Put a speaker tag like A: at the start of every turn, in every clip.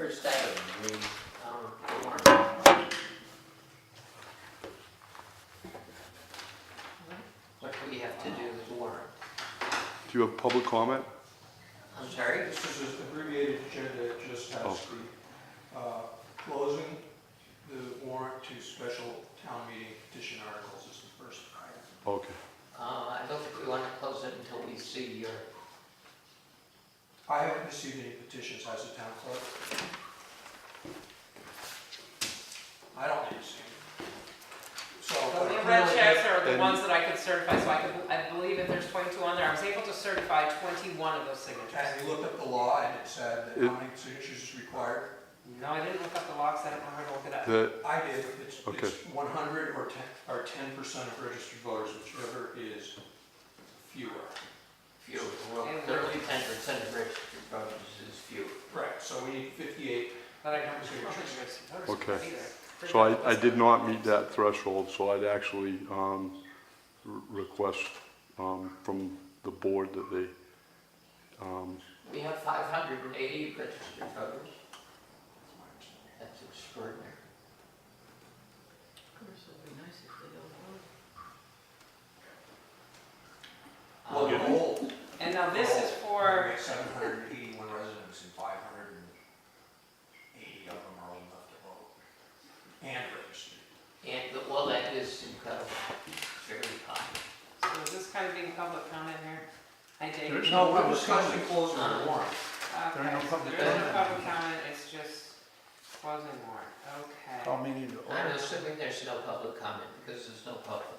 A: first item, the warrant. What do we have to do with the warrant?
B: Do you have public comment?
A: I'm sorry?
C: This is an abbreviated agenda, it just has the closing the warrant to special town meeting petition articles is the first item.
B: Okay.
A: I don't think we want to close it until we see your,
C: I haven't received any petitions as a town clerk. I don't need to see any. So,
D: The
C: but
D: red
C: clearly-
D: checks are the
B: and-
D: ones that I could certify, so I believe if there's 22 on there, I was able to certify 21 of those signatures.
C: And you looked up the law and it said that how many signatures is required?
D: No, I didn't look up the law, 'cause I don't know how to look it up.
C: I did, it's
B: Okay.
C: 100 or 10% of registered voters, whichever is fewer.
A: few, well, clearly 10% of registered voters is few.
C: Right, so we need 58.
D: But I don't think it's voters
B: Okay.
D: either.
B: So I did not meet that threshold, so I'd actually request from the board that they,
A: We have 580 registered voters. That's extraordinary.
E: Of course, it'd be nice if they don't vote.
C: Well, the whole.
D: And now this is for,
C: 781 residents and 580 of them are old enough to vote. And registered.
A: And, well, that is incredible, very high.
D: so is this kind of being public comment here? I take it.
C: No, we're discussing closing the warrant.
D: Okay,
F: There are no
D: so
F: public
D: there is no
F: comment.
D: public comment, it's just closing warrant,
F: Call
D: okay.
F: meeting to
A: I'm
F: order.
A: assuming there's no public comment because there's no public.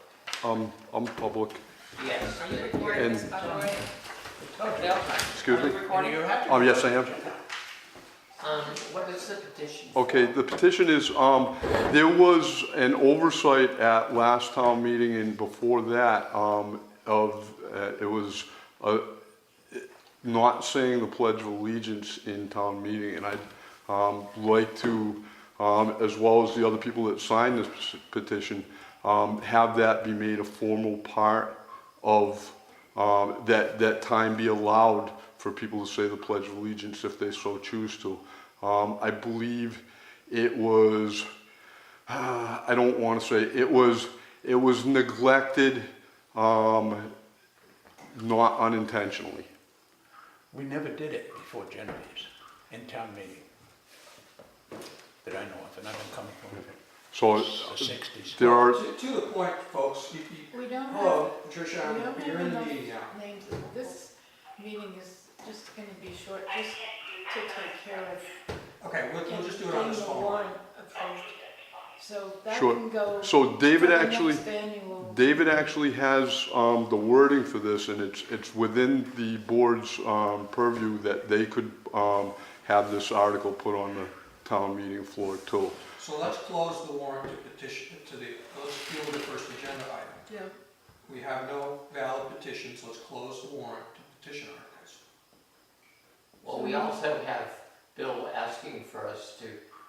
B: I'm public.
A: Yes.
D: Are you recording this, by the way? Bill,
B: Excuse
D: are you
B: me?
D: recording?
B: Yes, I am.
A: What is the petition?
B: Okay, the petition is, there was an oversight at last town meeting and before that, it was not saying the Pledge of Allegiance in town meeting, and I'd like to, as well as the other people that signed this petition, have that be made a formal part of, that time be allowed for people to say the Pledge of Allegiance if they so choose to. I believe it was, I don't want to say, it was neglected, not unintentionally.
F: We never did it before Genevieve's in town meeting. That I know of, and I've been coming from
B: So
F: the 60s.
B: there are,
C: To the point, folks,
E: We don't have,
C: hello, Patricia,
E: we don't
C: you're
E: have
C: in the
E: enough
C: meeting now.
E: names. This meeting is just gonna be short, just to take care of
C: Okay, we'll just do it on
E: getting
C: this
E: the
C: phone.
E: warrant approved. So that
B: Sure.
E: can go.
B: so David
E: to the
B: actually,
E: next annual.
B: David actually has the wording for this, and it's within the board's purview that they could have this article put on the town meeting floor too.
C: So let's close the warrant to petition, let's deal with the first agenda item.
E: Yeah.
C: We have no valid petitions, let's close the warrant to petition articles.
A: Well, we also have Bill asking for us to,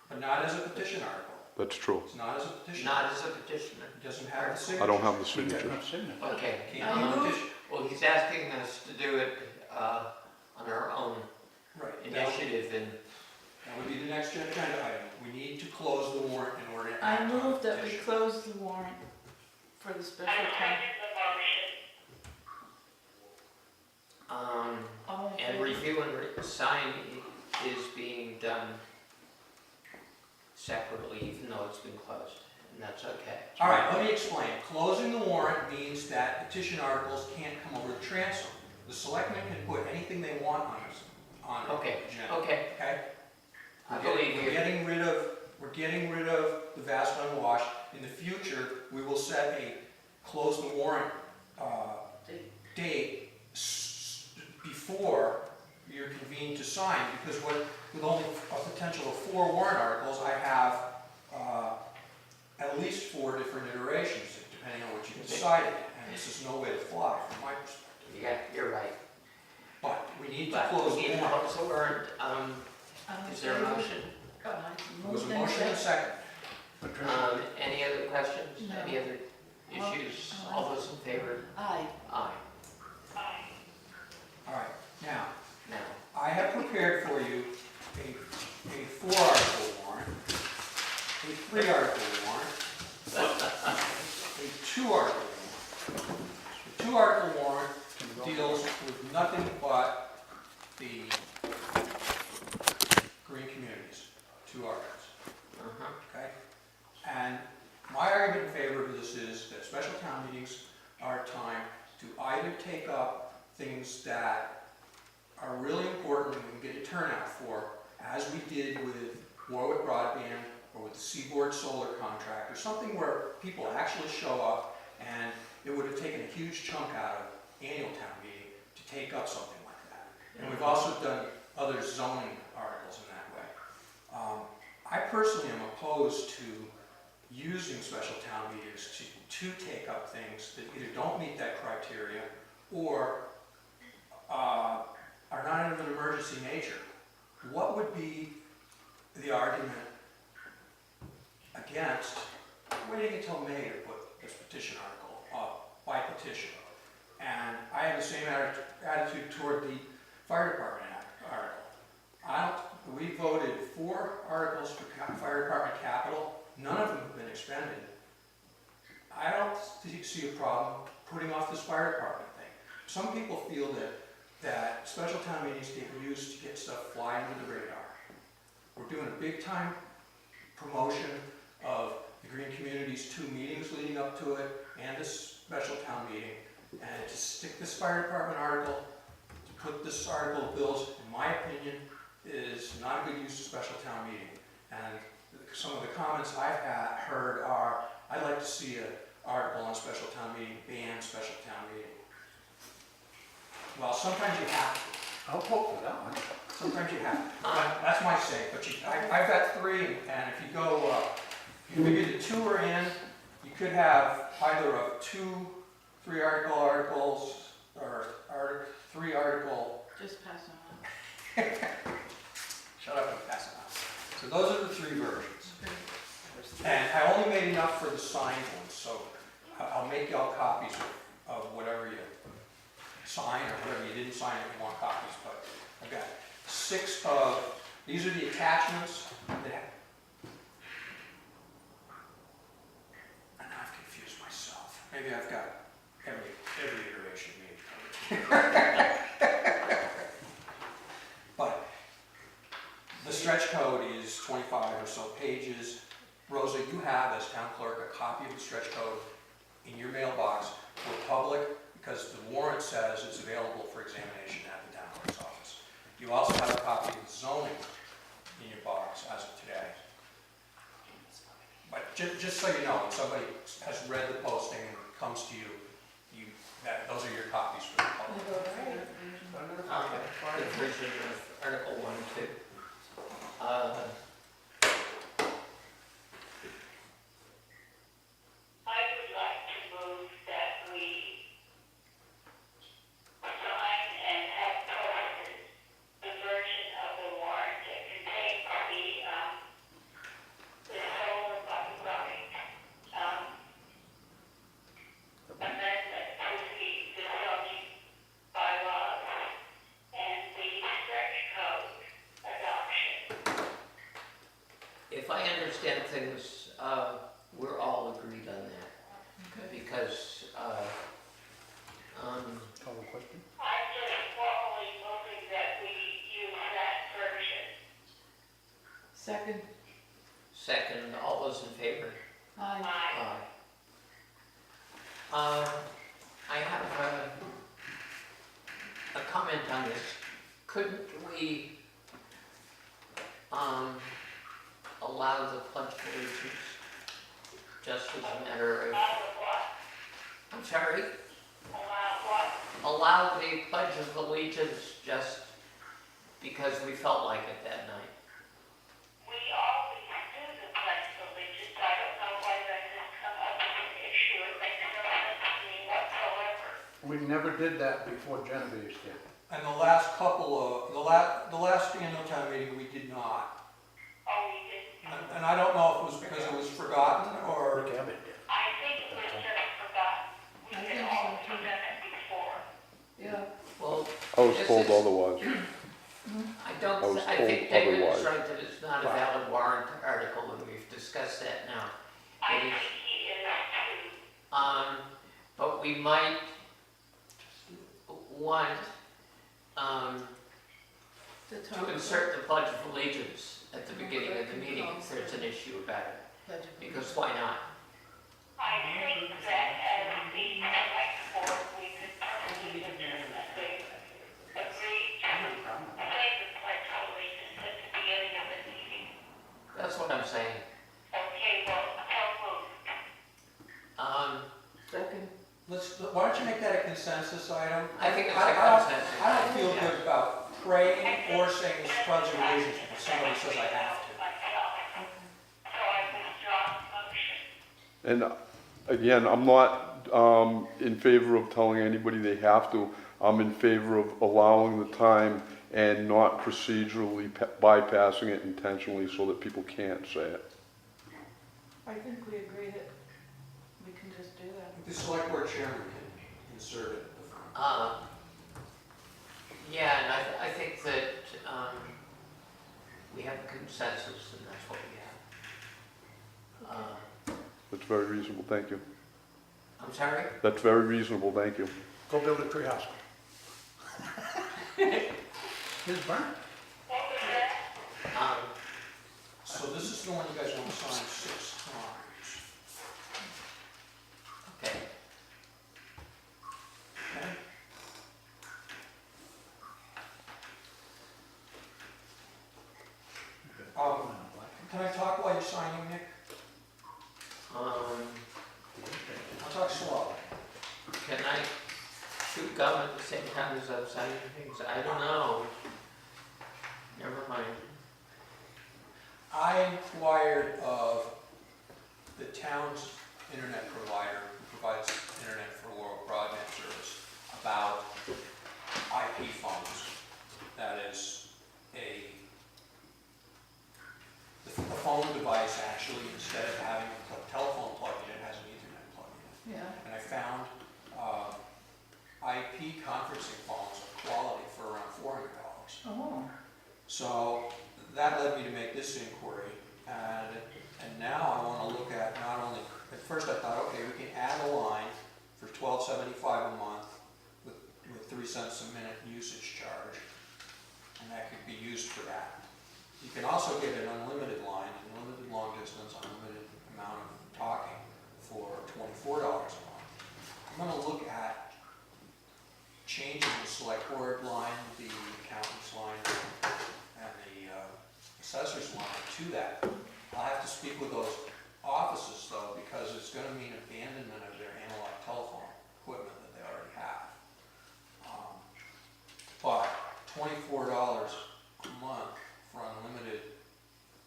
C: But not as a petition article.
B: That's true.
C: It's not as a petition.
A: not as a petitioner.
C: It doesn't have the signature.
B: I don't have the
F: We got
B: signature.
F: enough signatures.
A: Okay.
C: Can't be a petition.
A: Well, he's asking us to do it on our own
C: Right.
A: initiative and
C: That would be the next agenda item. We need to close the warrant in order to
E: I
C: act on the
E: move that we
C: petition.
E: close the warrant for the special town. All in
A: and
E: favor?
A: review and sign is being done separately, even though it's been closed, and that's okay.
C: All right, let me explain. Closing the warrant means that petition articles can't come over the transom. The selectmen can put anything they want on this, on the
A: Okay,
C: agenda.
A: okay,
C: Okay?
A: I
C: We're
A: believe
C: getting-
A: you.
C: We're getting rid of the vast unwash. In the future, we will set a close the warrant date before you're convened to sign, because with only a potential of 4 warrant articles, I have at least 4 different iterations, depending on what you decided. And this is no way to fly from my perspective.
A: Yeah, you're right.
C: But we need to
A: But
C: close
A: we
C: the
A: need to
C: warrant.
A: close the warrant.
E: All in
A: Is there a
E: favor?
A: motion?
E: Oh, I
C: There was a
E: moved and
C: motion and a
E: seconded.
C: second.
A: Any other questions?
E: No.
A: Any other issues? All those in favor?
E: Aye.
A: Aye.
C: All right, now,
A: Now,
C: I have prepared for you a 4-article warrant, a 3-article warrant, a 2-article warrant. The 2-article warrant deals with nothing but the green communities, 2 articles,
A: Uh-huh.
C: okay? And my argument in favor of this is that special town meetings are a time to either take up things that are really important and we can get a turnout for, as we did with Warwick Broadband or with the Seaboard Solar contract, or something where people actually show up, and it would have taken a huge chunk out of annual town meeting to take up something like that. And we've also done other zoning articles in that way. I personally am opposed to using special town meetings to take up things that either don't meet that criteria or are not of an emergency nature. What would be the argument against waiting until May to put this petition article up by petition? And I have the same attitude toward the fire department article. We voted 4 articles for fire department capital. None of them have been expended. I don't see a problem putting off this fire department thing. Some people feel that special town meetings get used to get stuff flying under the radar. We're doing a big time promotion of the Green Community's 2 meetings leading up to it and this special town meeting. And to stick this fire department article, to put this article of bills, in my opinion, is not a good use of special town meeting. And some of the comments I've heard are, I'd like to see an article on special town meeting, ban special town meeting. Well, sometimes you have to.
F: I'll vote for that one.
C: Sometimes you have to. That's my say. But I've got 3, and if you go, maybe the 2 are in, you could have either of 2 3-article articles or 3-article.
E: Just pass them on.
C: Shut up and pass it on. So those are the 3 versions.
E: Okay.
C: And I only made enough for the signed ones, so I'll make y'all copies of whatever you sign or whatever you didn't sign if you want copies. But I've got 6 of, these are the attachments that, and I've confused myself. Maybe I've got every iteration maybe. But the stretch code is 25 or so pages. Rosa, you have, as town clerk, a copy of the stretch code in your mailbox for public, because the warrant says it's available for examination at the town clerk's office. You also have a copy of the zoning in your box as of today. But just so you know, when somebody has read the posting and comes to you, those are your copies for the public.
A: The version of Article 1 and 2.
G: I would like to move that we sign and have posted the version of the warrant that contains the solar running amendment to the zoning bylaws and the stretch code adoption.
A: If I understand things, we're all agreed on that. Because,
F: Call the question?
G: I'm just formally moving that we use that version.
E: Second.
A: second, all those in favor?
E: Aye.
G: Aye.
A: I have a comment on this. Couldn't we allow the pledge of allegiance just as a matter of,
G: Allow the what?
A: I'm sorry,
G: Allow what?
A: allow the pledge of allegiance just because we felt like it that night?
G: We always do the pledge of allegiance. I don't know why that has come up as an issue. It makes no sense to me whatsoever.
F: We never did that before Genevieve's did.
C: And the last couple of, the last annual town meeting, we did not.
G: Oh, we didn't.
C: And I don't know if it was because it was forgotten or,
F: Rick Abbott did.
G: I think it was just forgotten. We
E: I
G: had
E: think so,
G: always
E: too.
G: done it before.
E: Yeah.
A: Well,
B: I was
A: This
B: told
A: is-
B: otherwise.
A: I don't,
B: I was
A: I
B: told
A: think David is
B: otherwise.
A: right that it's not not a valid warrant article, and we've discussed that now.
G: I
A: It
G: think
A: is,
G: he is too.
A: but we might want,
E: The
A: to
E: top.
A: insert the Pledge of Allegiance at the beginning of the meeting if there's an issue about it,
E: Pledge of
A: because why not?
G: I think that as the select board, we could probably legitimately agree to say the pledge of allegiance at the beginning of the meeting.
A: That's what I'm saying.
G: Okay, well, so moved.
E: Second.
C: Why don't you make that a consensus item?
A: I think it's a
C: I don't-
A: consensus.
C: I don't feel
A: Yeah.
C: good about praying or saying this pledge of allegiance because somebody says I have to.
G: Myself, so I withdraw the motion.
B: And again, I'm not in favor of telling anybody they have to. I'm in favor of allowing the time and not procedurally bypassing it intentionally so that people can't say it.
E: I think we agree that we can just do that.
C: The select board chairman can insert it at the front.
A: Yeah, and I think that, we have a consensus, and that's what we have.
B: That's very reasonable, thank you.
A: I'm sorry?
B: That's very reasonable, thank you.
F: Go build a treehouse. His barn.
G: What was that?
C: So this is the one you guys want to sign 6 times.
A: Okay.
C: Okay? Can I talk while you're signing, Nick? I'll talk slow.
A: Can I chew gum at the same time as I'm signing things? I don't know. Never mind.
C: I inquired of the town's internet provider, who provides internet for Warwick broadband service, about IP phones. That is the phone device actually, instead of having a telephone plugged in, has an Ethernet plugged in.
E: Yeah.
C: And I found IP conferencing phones of quality for around $400.
E: Oh.
C: So that led me to make this inquiry, and now I want to look at not only, at first I thought, okay, we can add a line for $12.75 a month with 3 cents a minute usage charge, and that could be used for that. You can also get an unlimited line, unlimited long distance, unlimited amount of talking for $24 a month. I'm going to look at changing the select board line, the accountant's line, and the assessor's line to that. I'll have to speak with those offices though, because it's going to mean abandonment of their analog telephone equipment that they already have. But $24 a month for unlimited,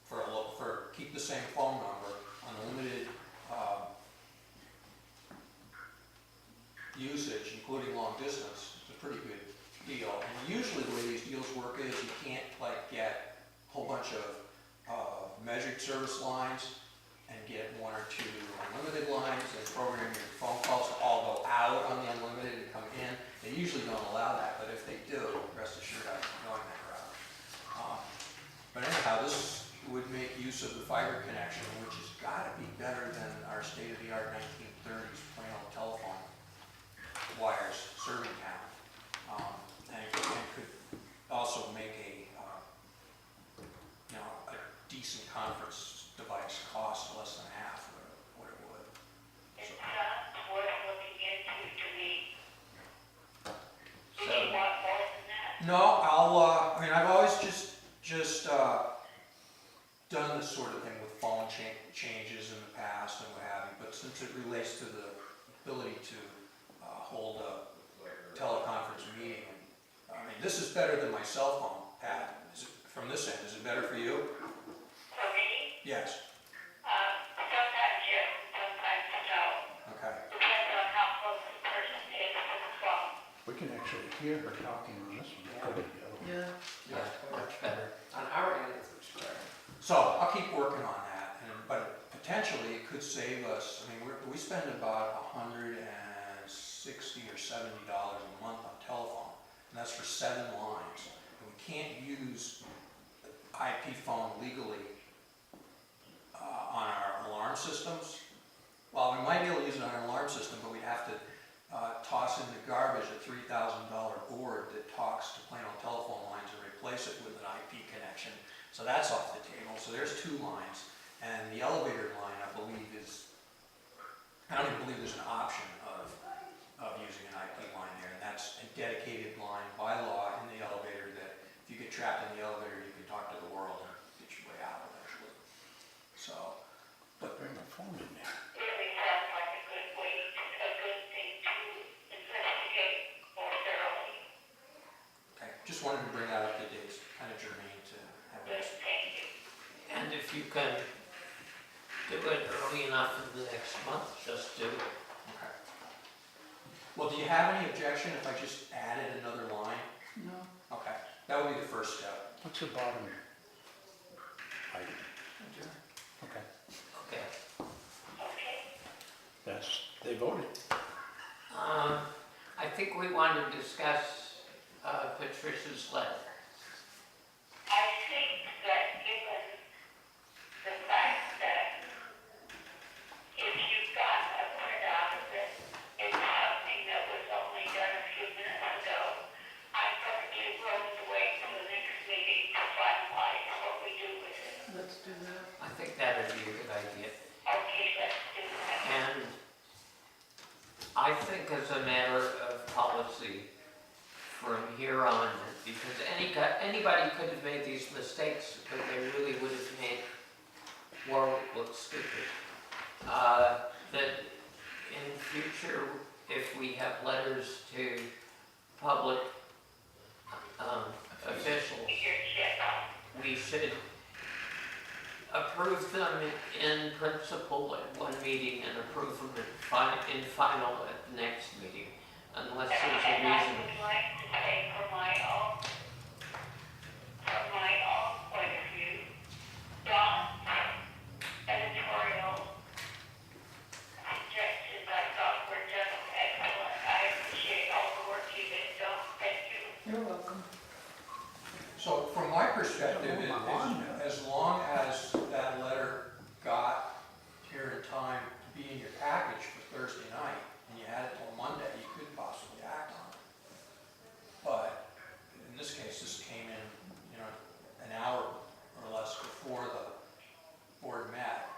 C: for keep the same phone number, unlimited usage, including long distance, is a pretty good deal. And usually the way these deals work is you can't like get a whole bunch of measured service lines and get 1 or 2 unlimited lines and program your phone calls to all go out on the unlimited and come in. They usually don't allow that, but if they do, rest assured I'm going that route. But anyhow, this would make use of the fiber connection, which has got to be better than our state-of-the-art 1930s plain old telephone wires serving town. And could also make a decent conference device cost less than half of what it would.
G: It sounds worth looking into to me. Do
A: So,
G: you want more than that?
C: No, I've always just done this sort of thing with phone changes in the past and what have you, but since it relates to the ability to hold a teleconference meeting, this is better than my cell phone, Pat. From this end, is it better for you?
G: For me?
C: Yes.
G: Sometimes yes, sometimes no.
C: Okay.
G: Depends on how close the person is to the phone.
F: We can actually hear her talking on this one.
E: Yeah.
A: yeah, much better.
D: On our end, it's much better.
C: So I'll keep working on that, but potentially it could save us. We spend about $160 or $70 a month on telephone, and that's for 7 lines. And we can't use IP phone legally on our alarm systems. Well, we might be able to use it on our alarm system, but we'd have to toss in the garbage a $3,000 board that talks to plain old telephone lines and replace it with an IP connection. So that's off the table. So there's 2 lines. And the elevator line, I believe, I don't even believe there's an option of using an IP line there. And that's a dedicated line by law in the elevator that if you get trapped in the elevator, you can talk to the world and get your way out eventually. So,
F: Bring my phone in there.
G: Really sounds like a good way, a good thing to investigate more thoroughly.
C: okay, just wanted to bring that up to date. It's kind of germane to have
G: Good,
C: this.
G: thank you.
A: And if you can do it early enough in the next month, just do it.
C: Okay. Well, do you have any objection if I just added another line?
E: No.
C: Okay, that would be the first step.
F: What's the bottom item? Okay,
A: Okay.
F: they voted.
A: I think we want to discuss Patricia's letter.
G: I think that given the fact that if you got a printout of it, it's something that was only done a few minutes ago, I'm perfectly willing to wait till the next meeting to finalize what we do with it.
E: Let's do that.
A: I think that would be a good idea.
G: Okay, let's do that.
A: And I think as a matter of policy, from here on, because anybody could have made these mistakes, but they really would have made Warwick look stupid. That in future, if we have letters to public officials, we should approve them in principle at one meeting and approve them in final at the next meeting, unless there's a
G: And I
A: reason.
G: would like to say from my own point of view, Don's editorial suggestions I thought were just excellent. I appreciate all the work you did, Don. Thank you.
E: You're welcome.
C: So from my perspective, as long as that letter got here in time to be in your package for Thursday night, and you had it till Monday, you could possibly act on it. But in this case, this came in, an hour or less before the board met.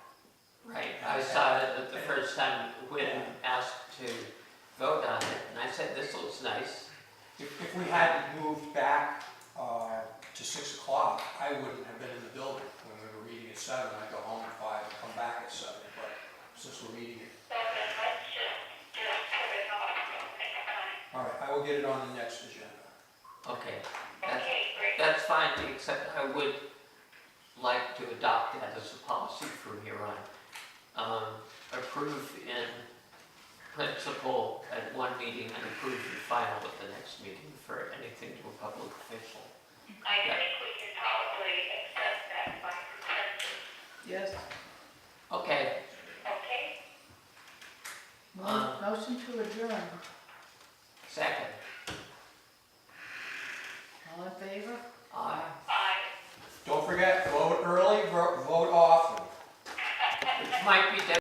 A: Right, I saw it the first time when asked to vote on it, and I said, this looks nice.
C: If we had moved back to 6 o'clock, I wouldn't have been in the building. When we were meeting at 7, I'd go home at 5 and come back at 7. But since we're meeting at...
G: So then let's just put it off until next time.
C: All right, I will get it on the next agenda.
A: Okay,
G: Okay, great.
A: that's fine, except I would like to adopt that as a policy from here on. Approve in principle at one meeting and approve in final at the next meeting for anything to a public official.
G: I think we can probably accept that by consensus.
E: Yes.
A: Okay,
G: Okay?
E: Motion to adjourn.
A: second.
E: All in favor?
A: Aye.
G: Aye.
C: Don't forget, vote early, vote often.
A: Which might be difficult